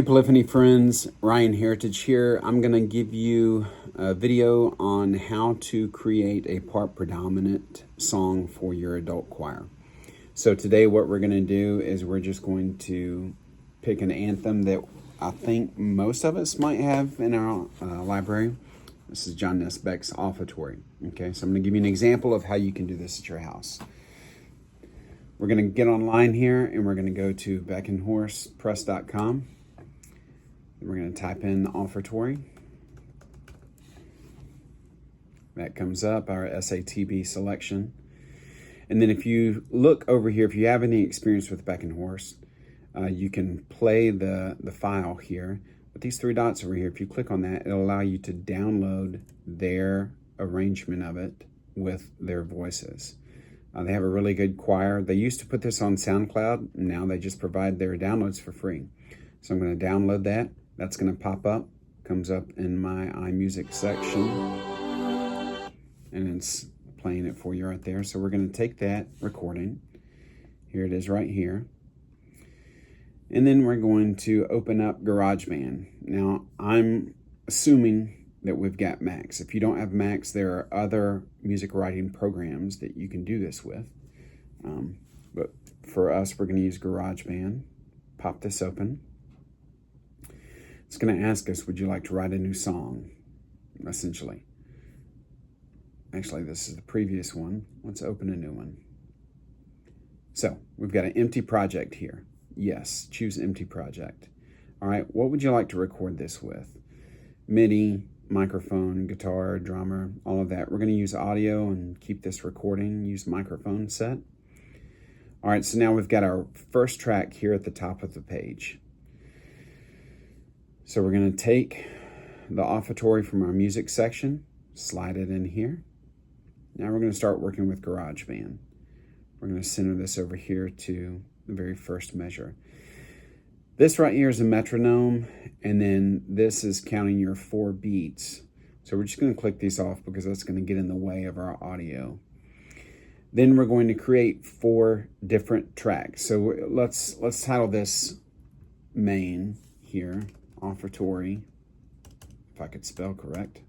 Hey Polyphony friends, Ryan Heritage here. I'm going to give you a video on how to create a part predominant song for your adult choir. So today what we're going to do is we're just going to pick an anthem that I think most of us might have in our library. This is John Nesbeck's Offertory. Okay, so I'm going to give you an example of how you can do this at your house. We're going to get online here and we're going to go to beckenhorstpress.com. We're going to type in Offertory. That comes up, our SATB selection. And then if you look over here, if you have any experience with Beckenhorst, you can play the file here. But these three dots over here, if you click on that, it'll allow you to download their arrangement of it with their voices. They have a really good choir. They used to put this on SoundCloud. Now they just provide their downloads for free. So I'm going to download that. That's going to pop up, comes up in my iMusic section, and it's playing it for you right there. So we're going to take that recording. Here it is right here. And then we're going to open up GarageBand. Now, I'm assuming that we've got Macs. If you don't have Macs, there are other music writing programs that you can do this with. But for us, we're going to use GarageBand. Pop this open. It's going to ask us, would you like to write a new song, essentially. Actually, this is the previous one. Let's open a new one. So we've got an empty project here. Yes, choose empty project. All right, what would you like to record this with? MIDI, microphone, guitar, drummer, all of that. We're going to use audio and keep this recording. Use microphone set. All right, so now we've got our first track here at the top of the page. So we're going to take the offertory from our music section, slide it in here. Now we're going to start working with GarageBand. We're going to center this over here to the very first measure. This right here is a metronome, and then this is counting your 4 beats. So we're just going to click these off because that's going to get in the way of our audio. Then we're going to create 4 different tracks. So let's title this main here. Offertory, if I could spell correct,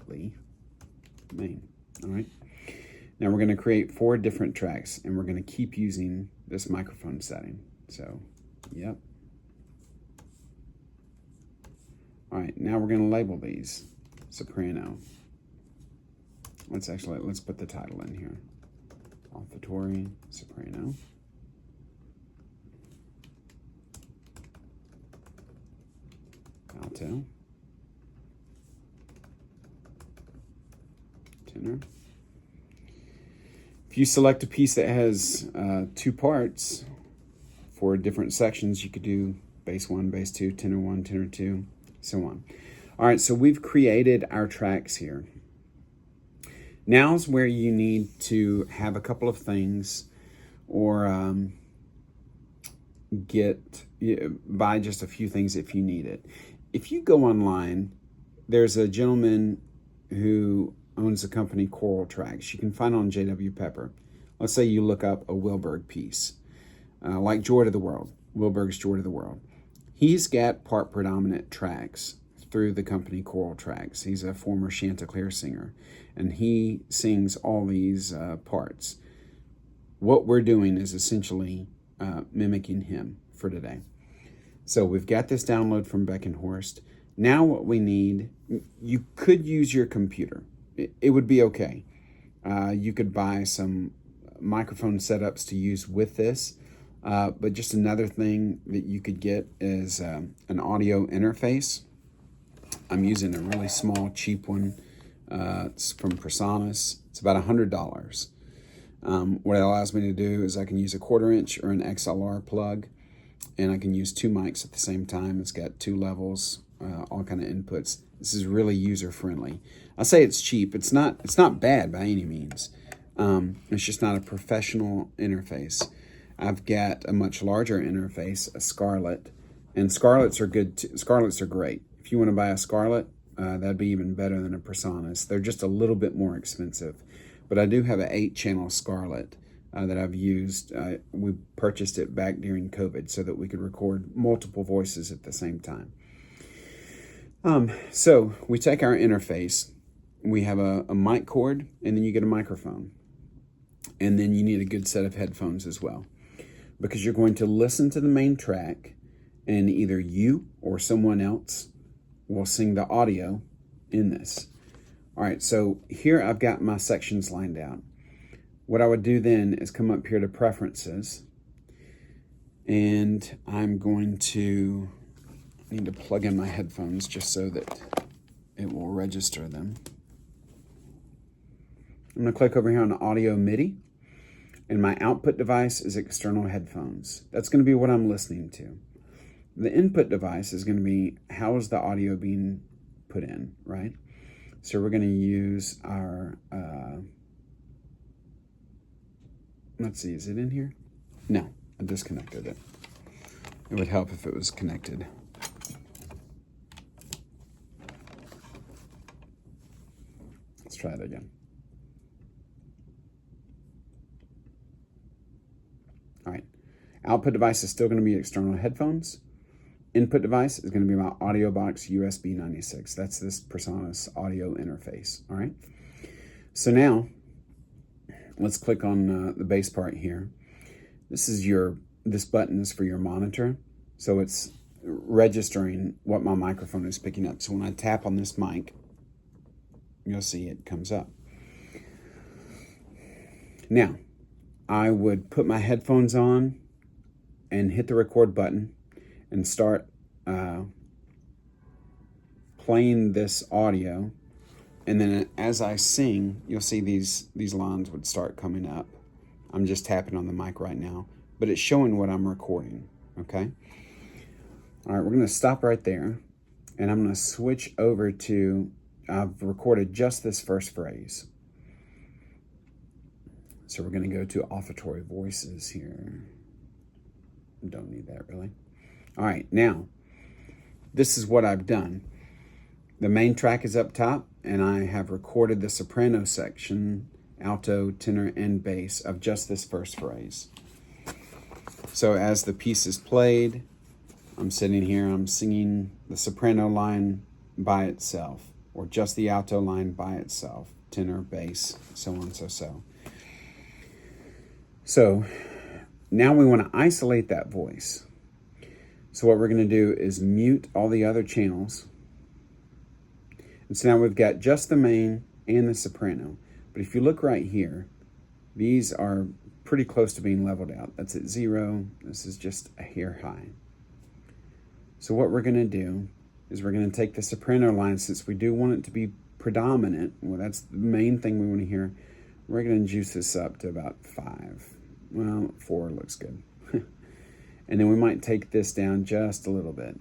main. All right. Now we're going to create 4 different tracks, and we're going to keep using this microphone setting. So, yep. All right. Now we're going to label these soprano. Let's put the title in here. Offertory, soprano. Alto, tenor. If you select a piece that has 2 parts for different sections, you could do bass 1, bass 2, tenor 1, tenor 2, so on. All right, so we've created our tracks here. Now's where you need to have a couple of things or buy just a few things if you need it. If you go online, there's a gentleman who owns the company Choral Tracks. You can find it on J.W. Pepper. Let's say you look up a Wilberg piece, like Joy to the World, Wilberg's Joy to the World. He's got part predominant tracks through the company Choral Tracks. He's a former Chanticleer singer, and he sings all these parts. What we're doing is essentially mimicking him for today. So we've got this download from Beckenhorst. Now what we need, you could use your computer. It would be okay. You could buy some microphone setups to use with this. But just another thing that you could get is an audio interface. I'm using a really small, cheap one. It's from Presonus. It's about $100. What it allows me to do is I can use a 1/4 inch or an XLR plug, and I can use 2 mics at the same time. It's got 2 levels, all kind of inputs. This is really user-friendly. I say it's cheap. It's not bad by any means. It's just not a professional interface. I've got a much larger interface, a Scarlett, and Scarletts are good too. Scarletts are great. If you want to buy a Scarlett, that'd be even better than a Presonus. They're just a little bit more expensive. But I do have an 8-channel Scarlett that I've used. We purchased it back during COVID so that we could record multiple voices at the same time. So we take our interface, we have a mic cord, and then you get a microphone. And then you need a good set of headphones as well, because you're going to listen to the main track, and either you or someone else will sing the audio in this. All right, so here I've got my sections lined out. What I would do then is come up here to Preferences, and I'm going to need to plug in my headphones just so that it will register them. I'm going to click over here on Audio MIDI, and my output device is external headphones. That's going to be what I'm listening to. The input device is going to be how is the audio being put in, right? So we're going to use our, let's see, is it in here? No, I disconnected it. It would help if it was connected. Let's try it again. All right, output device is still going to be external headphones. Input device is going to be my audio box USB 96. That's this PreSonus audio interface, all right? So now, let's click on the bass part here. This button is for your monitor, so it's registering what my microphone is picking up. So when I tap on this mic, you'll see it comes up. Now, I would put my headphones on and hit the record button and start playing this audio. And then as I sing, you'll see these lines would start coming up. I'm just tapping on the mic right now, but it's showing what I'm recording, okay? All right, we're gonna stop right there, and I'm gonna switch over to, I've recorded just this first phrase. So we're gonna go to offertory voices here. Don't need that really. All right, now, this is what I've done. The main track is up top, and I have recorded the soprano section, alto, tenor, and bass of just this first phrase. So as the piece is played, I'm sitting here, I'm singing the soprano line by itself, or just the alto line by itself, tenor, bass, so on, so. So now we want to isolate that voice. So what we're going to do is mute all the other channels. And so now we've got just the main and the soprano. But if you look right here, these are pretty close to being leveled out. That's at 0. This is just a hair high. So what we're going to do is we're going to take the soprano line, since we do want it to be predominant. Well, that's the main thing we want to hear. We're going to juice this up to about 5. Well, 4 looks good. And then we might take this down just a little bit.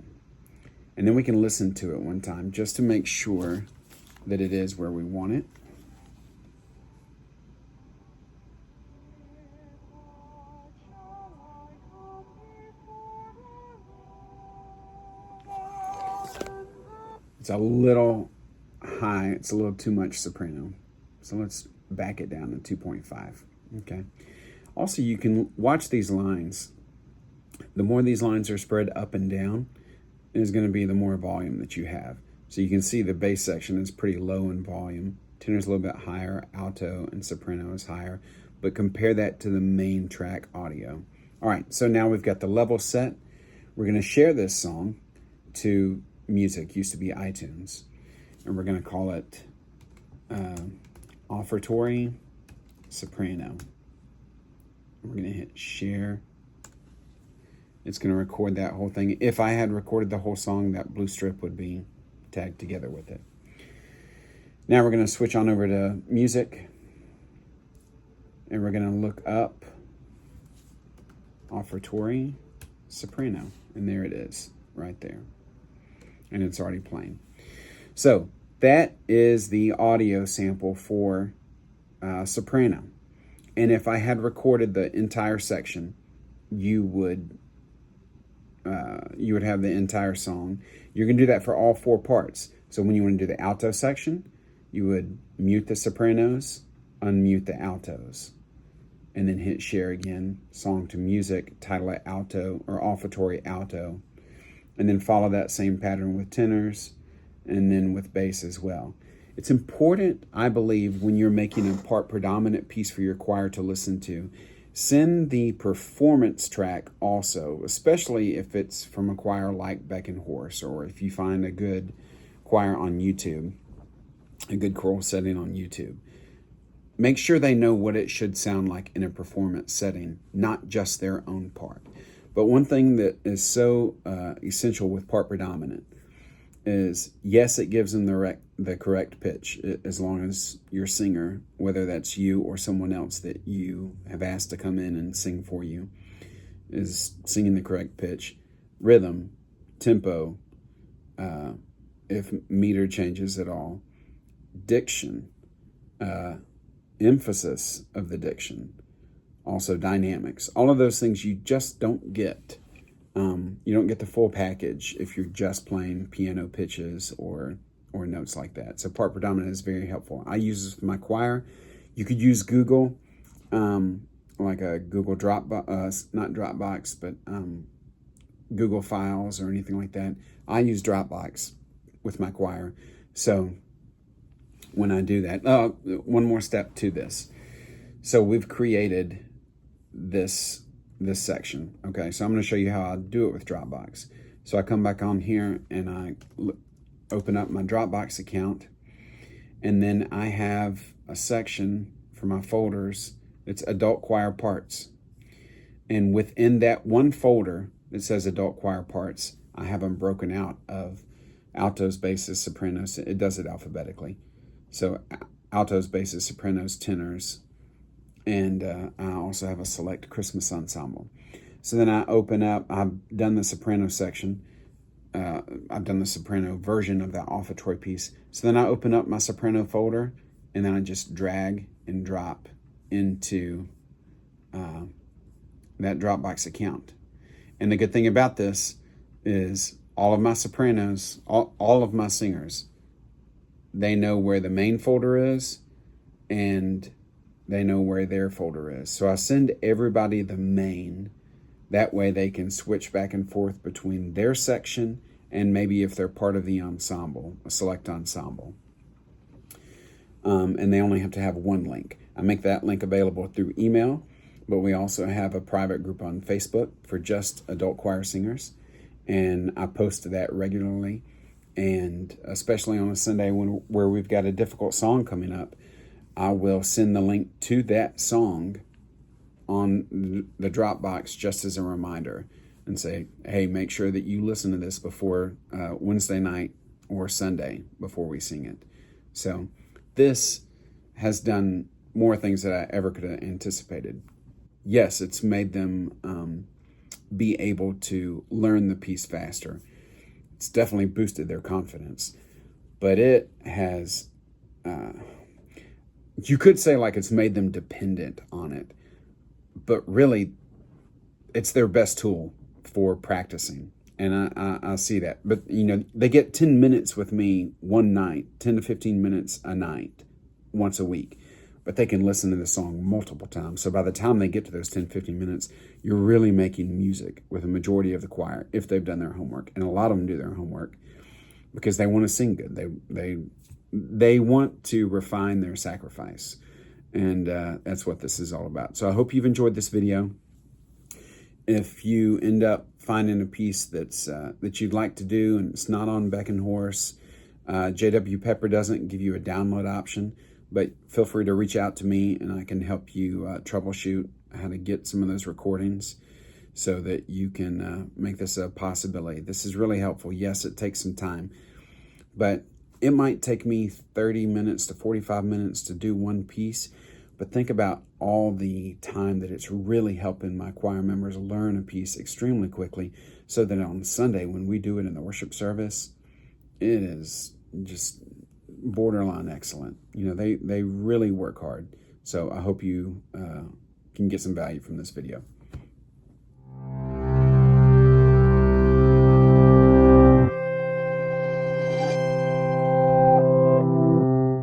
And then we can listen to it one time just to make sure that it is where we want it. It's a little high. It's a little too much soprano. So let's back it down to 2.5. Okay. Also, you can watch these lines. The more these lines are spread up and down is going to be the more volume that you have. So you can see the bass section is pretty low in volume. Tenor's a little bit higher, alto and soprano is higher. But compare that to the main track audio. All right, so now we've got the level set. We're going to share this song to music, used to be iTunes. And we're going to call it Offertory Soprano. We're going to hit share. It's going to record that whole thing. If I had recorded the whole song, that blue strip would be tagged together with it. Now we're going to switch on over to music. And we're going to look up Offertory Soprano. And there it is, right there. And it's already playing. So that is the audio sample for soprano. And if I had recorded the entire section, you would have the entire song. You're going to do that for all 4 parts. So when you want to do the alto section, you would mute the sopranos, unmute the altos. and then hit share again, song to music, title it alto or offertory alto, and then follow that same pattern with tenors and then with bass as well. It's important, I believe, when you're making a part predominant piece for your choir to listen to, send the performance track also, especially if it's from a choir like Beck and Horse, or if you find a good choir on YouTube, a good choral setting on YouTube. Make sure they know what it should sound like in a performance setting, not just their own part. But one thing that is so essential with part predominant is, yes, it gives them the correct pitch, as long as your singer, whether that's you or someone else that you have asked to come in and sing for you, is singing the correct pitch, rhythm, tempo, if meter changes at all, diction, emphasis of the diction, also dynamics. All of those things you just don't get. You don't get the full package if you're just playing piano pitches or notes like that. So part predominant is very helpful. I use this with my choir. You could use Google, like a Google Dropbox, not Dropbox, but Google Files or anything like that. I use Dropbox with my choir. So when I do that, one more step to this. So we've created this section. Okay, so I'm going to show you how I do it with Dropbox. So I come back on here and I open up my Dropbox account, and then I have a section for my folders. It's adult choir parts, and within that one folder that says adult choir parts, I have them broken out of altos, basses, sopranos. It does it alphabetically. So altos, basses, sopranos, tenors, and I also have a select Christmas ensemble. So then I open up, I've done the soprano section. I've done the soprano version of that offertory piece. So then I open up my soprano folder, and then I just drag and drop into that Dropbox account. And the good thing about this is all of my sopranos, all of my singers, they know where the main folder is, and they know where their folder is. So I send everybody the main. That way they can switch back and forth between their section and maybe if they're part of the ensemble, a select ensemble. And they only have to have one link. I make that link available through email, but we also have a private group on Facebook for just adult choir singers. And I post to that regularly. And especially on a Sunday where we've got a difficult song coming up, I will send the link to that song on the Dropbox just as a reminder and say, hey, make sure that you listen to this before Wednesday night or Sunday before we sing it. So this has done more things that I ever could have anticipated. Yes, it's made them be able to learn the piece faster. It's definitely boosted their confidence, but it has, you could say like it's made them dependent on it, but really it's their best tool for practicing. And I see that. But, you know, they get 10 minutes with me one night, 10 to 15 minutes a night, once a week. But they can listen to the song multiple times. So by the time they get to those 10, 15 minutes, you're really making music with a majority of the choir if they've done their homework. And a lot of them do their homework because they want to sing good. They want to refine their sacrifice. And that's what this is all about. So I hope you've enjoyed this video. If you end up finding a piece that's that you'd like to do and it's not on Beck and Horse, J.W. Pepper doesn't give you a download option, but feel free to reach out to me and I can help you troubleshoot how to get some of those recordings so that you can make this a possibility. This is really helpful. Yes, it takes some time, but it might take me 30 minutes to 45 minutes to do one piece. But think about all the time that it's really helping my choir members learn a piece extremely quickly so that on Sunday when we do it in the worship service, it is just borderline excellent. You know, they really work hard. So I hope you can get some value from this video.